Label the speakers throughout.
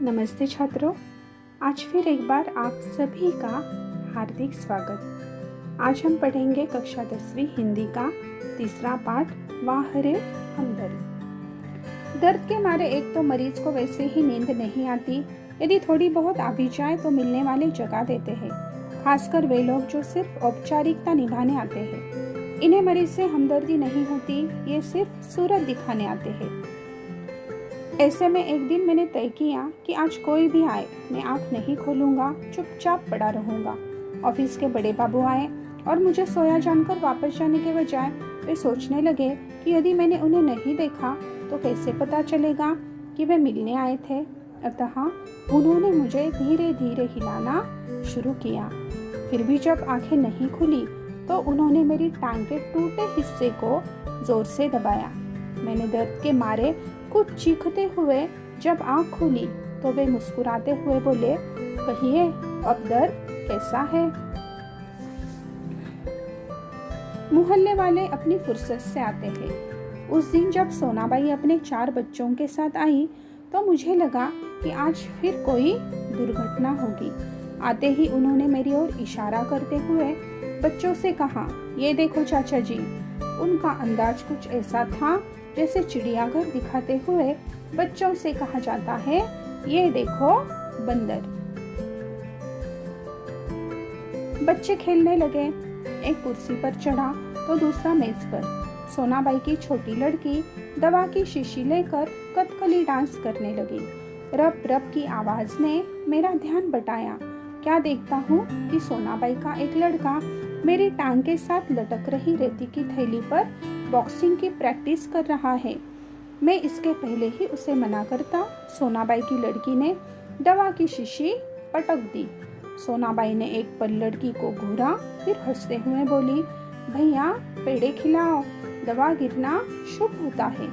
Speaker 1: नमस्ते छात्रों, आज फिर एक बार आप सभी का हार्दिक स्वागत। आज हम पढ़ेंगे कक्षा 10वीं हिंदी का तीसरा पाठ वाह रे हमदर्द। दर्द के मारे एक तो मरीज को वैसे ही नींद नहीं आती, यदि थोड़ी बहुत आ भी जाए तो मिलने वाले जगा देते हैं, खासकर वे लोग जो सिर्फ औपचारिकता निभाने आते हैं। इन्हें मरीज से हमदर्दी नहीं होती, ये सिर्फ सूरत दिखाने आते हैं। ऐसे में एक दिन मैंने तय किया कि आज कोई भी आए मैं आंख नहीं खोलूंगा, चुपचाप पड़ा रहूंगा। ऑफिस के बड़े बाबू आए और मुझे सोया जानकर वापस जाने के बजाय वे सोचने लगे कि यदि मैंने उन्हें नहीं देखा तो कैसे पता चलेगा कि वे मिलने आए थे। अतः उन्होंने मुझे धीरे धीरे हिलाना शुरू किया। फिर भी जब आंखें नहीं खुली तो उन्होंने मेरी टांग के टूटे हिस्से को जोर से दबाया। मैंने दर्द के मारे कुछ चीखते हुए जब आंख खोली तो वे मुस्कुराते हुए बोले, कहिए अब दर्द कैसा है? मोहल्ले वाले अपनी फुर्सत से आते हैं। उस दिन जब सोनाबाई अपने 4 बच्चों के साथ आई तो मुझे लगा कि आज फिर कोई दुर्घटना होगी। आते ही उन्होंने मेरी ओर इशारा करते हुए बच्चों से कहा, ये देखो चाचा जी। उनका अंदाज कुछ ऐसा था जैसे चिड़ियाघर दिखाते हुए बच्चों से कहा जाता है, ये देखो बंदर। बच्चे खेलने लगे। एक कुर्सी पर चढ़ा तो दूसरा मेज पर। सोनाबाई की छोटी लड़की दवा की शीशी लेकर कथकली डांस करने लगी। रब रब की आवाज ने मेरा ध्यान बटाया। क्या देखता हूँ कि सोनाबाई का एक लड़का मेरी टांग के साथ लटक रही रेती की थैली पर बॉक्सिंग की प्रैक्टिस कर रहा है। मैं इसके पहले ही उसे मना करता, सोनाबाई की लड़की ने दवा की शीशी पटक दी। सोनाबाई ने एक पल लड़की को घूरा, फिर हंसते हुए बोली, भैया पेड़े खिलाओ, दवा गिरना शुभ होता है।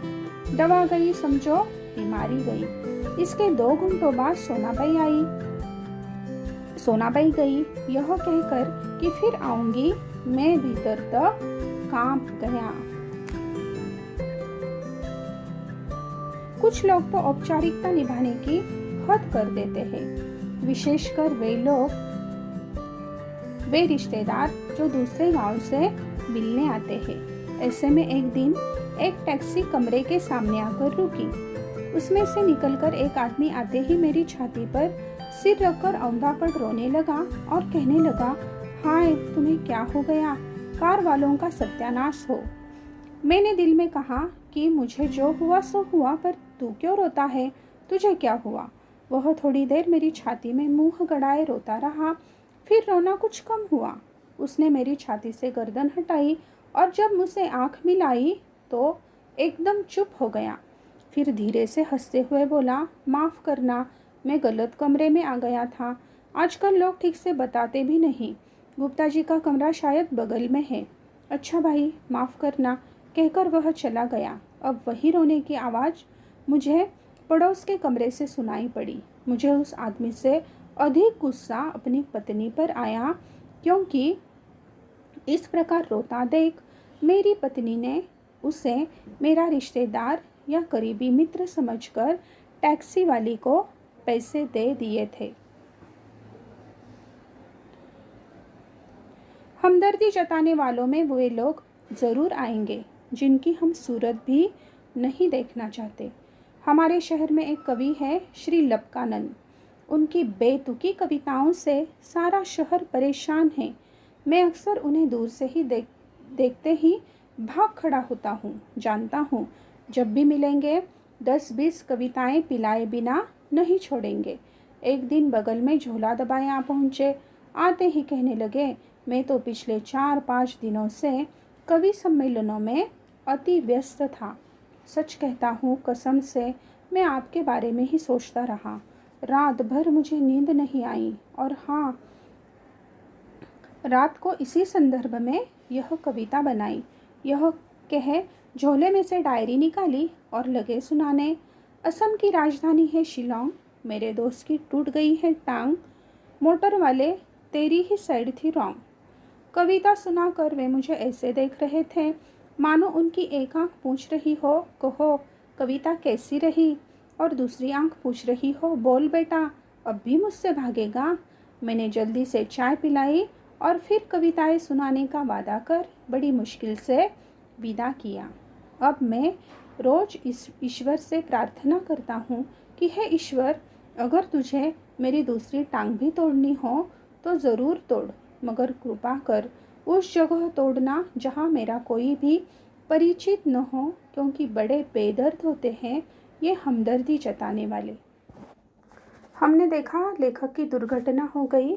Speaker 1: दवा गई समझो, बीमारी गई। इसके 2 घंटों बाद सोनाबाई गई यह कहकर कि फिर आऊंगी। मैं भीतर तक कांप गया। कुछ लोग तो औपचारिकता निभाने की हद कर देते हैं, विशेषकर वे रिश्तेदार जो दूसरे गांव से मिलने आते हैं। ऐसे में एक दिन एक टैक्सी कमरे के सामने आकर रुकी। उसमें से निकलकर एक आदमी आते ही मेरी छाती पर सिर रखकर औंधा पड़ रोने लगा और कहने लगा, हाय तुम्हें क्या हो गया? कार वालों का सत्यानाश हो। मैंने दिल में कहा कि मुझे जो हुआ सो हुआ, पर तू क्यों रोता है? तुझे क्या हुआ? वह थोड़ी देर मेरी छाती में मुंह गड़ाए रोता रहा, फिर रोना कुछ कम हुआ। उसने मेरी छाती से गर्दन हटाई और जब मुझसे आंख मिलाई तो एकदम चुप हो गया। फिर धीरे से हंसते हुए बोला, माफ़ करना, मैं गलत कमरे में आ गया था। आजकल लोग ठीक से बताते भी नहीं। गुप्ता जी का कमरा शायद बगल में है। अच्छा भाई माफ़ करना, कहकर वह चला गया। अब वही रोने की आवाज़ मुझे पड़ोस के कमरे से सुनाई पड़ी। मुझे उस आदमी से अधिक गुस्सा अपनी पत्नी पर आया, क्योंकि इस प्रकार रोता देख मेरी पत्नी ने उसे मेरा रिश्तेदार या करीबी मित्र समझकर टैक्सी वाली को पैसे दे दिए थे। हमदर्दी जताने वालों में वे लोग ज़रूर आएंगे जिनकी हम सूरत भी नहीं देखना चाहते। हमारे शहर में एक कवि है, श्री लपकानंद। उनकी बेतुकी कविताओं से सारा शहर परेशान है। मैं अक्सर उन्हें दूर से ही देखते ही भाग खड़ा होता हूँ। जानता हूँ जब भी मिलेंगे 10-20 कविताएं पिलाए बिना नहीं छोड़ेंगे। एक दिन बगल में झोला दबाए आ पहुँचे। आते ही कहने लगे, मैं तो पिछले 4-5 दिनों से कवि सम्मेलनों में अति व्यस्त था। सच कहता हूँ, कसम से मैं आपके बारे में ही सोचता रहा। रात भर मुझे नींद नहीं आई और हाँ, रात को इसी संदर्भ में यह कविता बनाई। यह कह झोले में से डायरी निकाली और लगे सुनाने। असम की राजधानी है शिलोंग, मेरे दोस्त की टूट गई है टांग, मोटर वाले तेरी ही साइड थी रॉन्ग। कविता सुनाकर वे मुझे ऐसे देख रहे थे मानो उनकी एक आंख पूछ रही हो, कहो कविता कैसी रही? और दूसरी आंख पूछ रही हो, बोल बेटा, अब भी मुझसे भागेगा? मैंने जल्दी से चाय पिलाई और फिर कविताएं सुनाने का वादा कर बड़ी मुश्किल से विदा किया। अब मैं रोज इस ईश्वर से प्रार्थना करता हूँ कि हे ईश्वर, अगर तुझे मेरी दूसरी टांग भी तोड़नी हो तो ज़रूर तोड़, मगर कृपा कर उस जगह तोड़ना जहाँ मेरा कोई भी परिचित न हो, क्योंकि बड़े बेदर्द होते हैं ये हमदर्दी जताने वाले। हमने देखा लेखक की दुर्घटना हो गई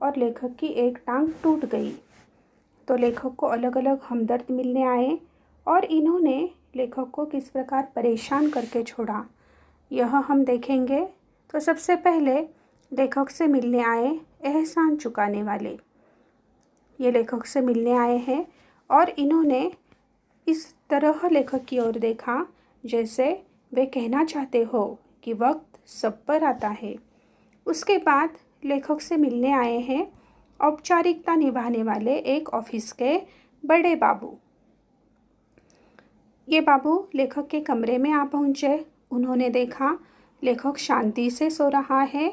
Speaker 1: और लेखक की एक टांग टूट गई। तो लेखक को अलग अलग हमदर्द मिलने आए और इन्होंने लेखक को किस प्रकार परेशान करके छोड़ा, यह हम देखेंगे। तो सबसे पहले लेखक से मिलने आए एहसान चुकाने वाले। ये लेखक से मिलने आए हैं और इन्होंने इस तरह लेखक की ओर देखा जैसे वे कहना चाहते हो कि वक्त सब पर आता है। उसके बाद लेखक से मिलने आए हैं औपचारिकता निभाने वाले एक ऑफिस के बड़े बाबू। ये बाबू लेखक के कमरे में आ पहुँचे। उन्होंने देखा लेखक शांति से सो रहा है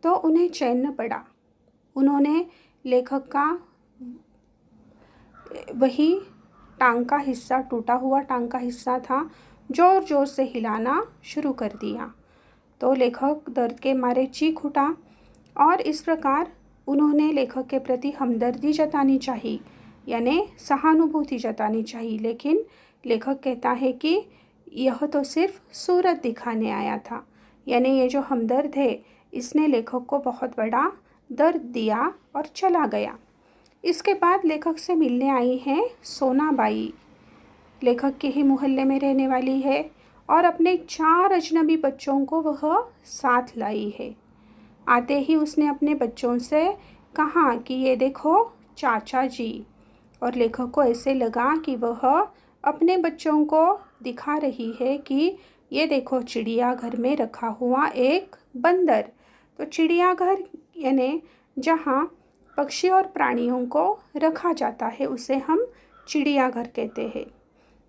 Speaker 1: तो उन्हें चैन न पड़ा। उन्होंने लेखक का वही टांग का हिस्सा, टूटा हुआ टांग का हिस्सा था, ज़ोर ज़ोर से हिलाना शुरू कर दिया। तो लेखक दर्द के मारे चीख उठा और इस प्रकार उन्होंने लेखक के प्रति हमदर्दी जतानी चाहिए, यानी सहानुभूति जतानी चाहिए। लेकिन लेखक कहता है कि यह तो सिर्फ सूरत दिखाने आया था, यानी ये जो हमदर्द है इसने लेखक को बहुत बड़ा दर्द दिया और चला गया। इसके बाद लेखक से मिलने आई हैं सोनाबाई। लेखक के ही मोहल्ले में रहने वाली है और अपने 4 अजनबी बच्चों को वह साथ लाई है। आते ही उसने अपने बच्चों से कहा कि ये देखो चाचा जी, और लेखक को ऐसे लगा कि वह अपने बच्चों को दिखा रही है कि ये देखो चिड़ियाघर में रखा हुआ एक बंदर। तो चिड़ियाघर यानी जहाँ पक्षी और प्राणियों को रखा जाता है उसे हम चिड़ियाघर कहते हैं।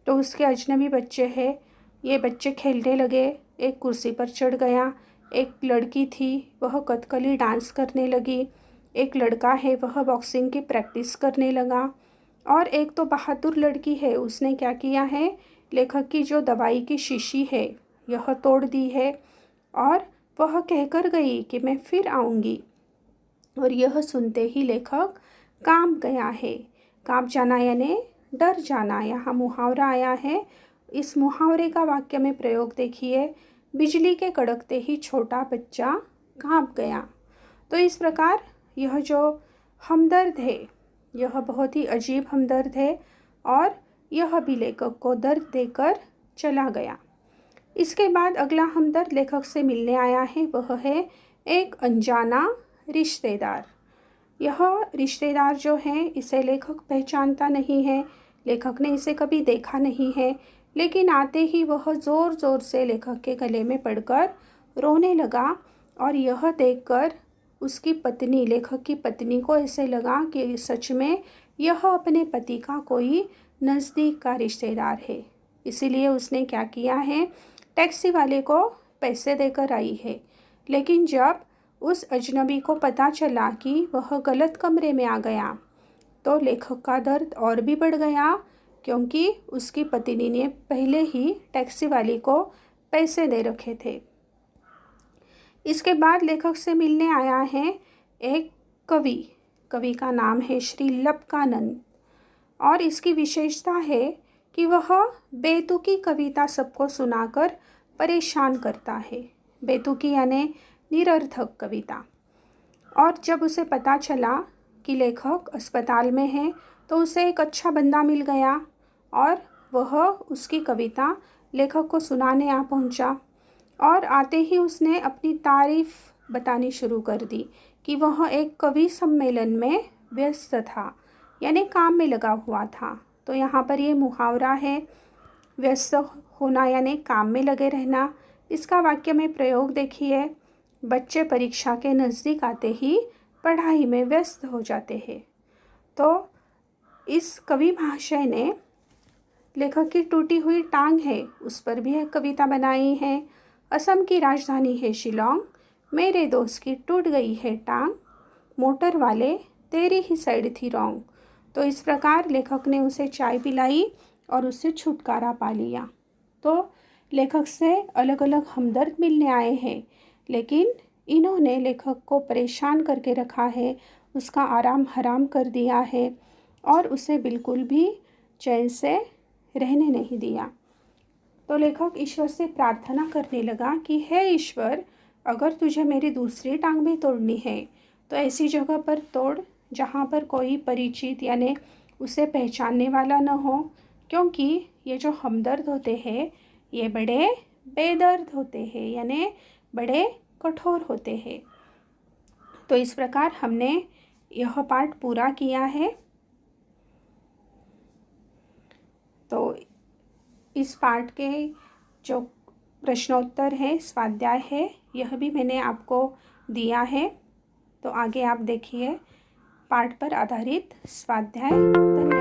Speaker 1: तो उसके अजनबी बच्चे हैं, ये बच्चे खेलने लगे। एक कुर्सी पर चढ़ गया। एक लड़की थी वह कथकली डांस करने लगी। एक लड़का है वह बॉक्सिंग की प्रैक्टिस करने लगा। और एक तो बहादुर लड़की है, उसने क्या किया है, लेखक की जो दवाई की शीशी है यह तोड़ दी है और वह कहकर गई कि मैं फिर आऊँगी। और यह सुनते ही लेखक कांप गया है। कांप जाना यानी डर जाना। यहाँ मुहावरा आया है। इस मुहावरे का वाक्य में प्रयोग देखिए, बिजली के कड़कते ही छोटा बच्चा कांप गया। तो इस प्रकार यह जो हमदर्द है यह बहुत ही अजीब हमदर्द है और यह भी लेखक को दर्द देकर चला गया। इसके बाद अगला हमदर्द लेखक से मिलने आया है, वह है एक अनजाना रिश्तेदार। यह रिश्तेदार जो है इसे लेखक पहचानता नहीं है, लेखक ने इसे कभी देखा नहीं है, लेकिन आते ही वह ज़ोर ज़ोर से लेखक के गले में पड़कर रोने लगा। और यह देखकर उसकी पत्नी, लेखक की पत्नी को ऐसे लगा कि सच में यह अपने पति का कोई नज़दीक का रिश्तेदार है। इसीलिए उसने क्या किया है, टैक्सी वाले को पैसे देकर आई है। लेकिन जब उस अजनबी को पता चला कि वह गलत कमरे में आ गया तो लेखक का दर्द और भी बढ़ गया, क्योंकि उसकी पत्नी ने पहले ही टैक्सी वाली को पैसे दे रखे थे। इसके बाद लेखक से मिलने आया है एक कवि। कवि का नाम है श्री लपकानंद और इसकी विशेषता है कि वह बेतुकी कविता सबको सुनाकर परेशान करता है। बेतुकी यानी निरर्थक कविता। और जब उसे पता चला कि लेखक अस्पताल में है तो उसे एक अच्छा बंदा मिल गया और वह उसकी कविता लेखक को सुनाने आ पहुंचा। और आते ही उसने अपनी तारीफ़ बतानी शुरू कर दी कि वह एक कवि सम्मेलन में व्यस्त था, यानी काम में लगा हुआ था। तो यहाँ पर ये मुहावरा है, व्यस्त होना यानी काम में लगे रहना। इसका वाक्य में प्रयोग देखिए, बच्चे परीक्षा के नज़दीक आते ही पढ़ाई में व्यस्त हो जाते हैं। तो इस कवि महाशय ने लेखक की टूटी हुई टांग है उस पर भी एक कविता बनाई है। असम की राजधानी है शिलोंग, मेरे दोस्त की टूट गई है टांग, मोटर वाले तेरी ही साइड थी रॉन्ग। तो इस प्रकार लेखक ने उसे चाय पिलाई और उससे छुटकारा पा लिया। तो लेखक से अलग अलग हमदर्द मिलने आए हैं, लेकिन इन्होंने लेखक को परेशान करके रखा है, उसका आराम हराम कर दिया है और उसे बिल्कुल भी चैन से रहने नहीं दिया। तो लेखक ईश्वर से प्रार्थना करने लगा कि हे ईश्वर, अगर तुझे मेरी दूसरी टांग भी तोड़नी है तो ऐसी जगह पर तोड़ जहाँ पर कोई परिचित यानी उसे पहचानने वाला न हो, क्योंकि ये जो हमदर्द होते हैं ये बड़े बेदर्द होते हैं, यानी बड़े कठोर होते हैं। तो इस प्रकार हमने यह पाठ पूरा किया है। तो इस पाठ के जो प्रश्नोत्तर है, स्वाध्याय है, यह भी मैंने आपको दिया है। तो आगे आप देखिए पाठ पर आधारित स्वाध्याय। धन्यवाद।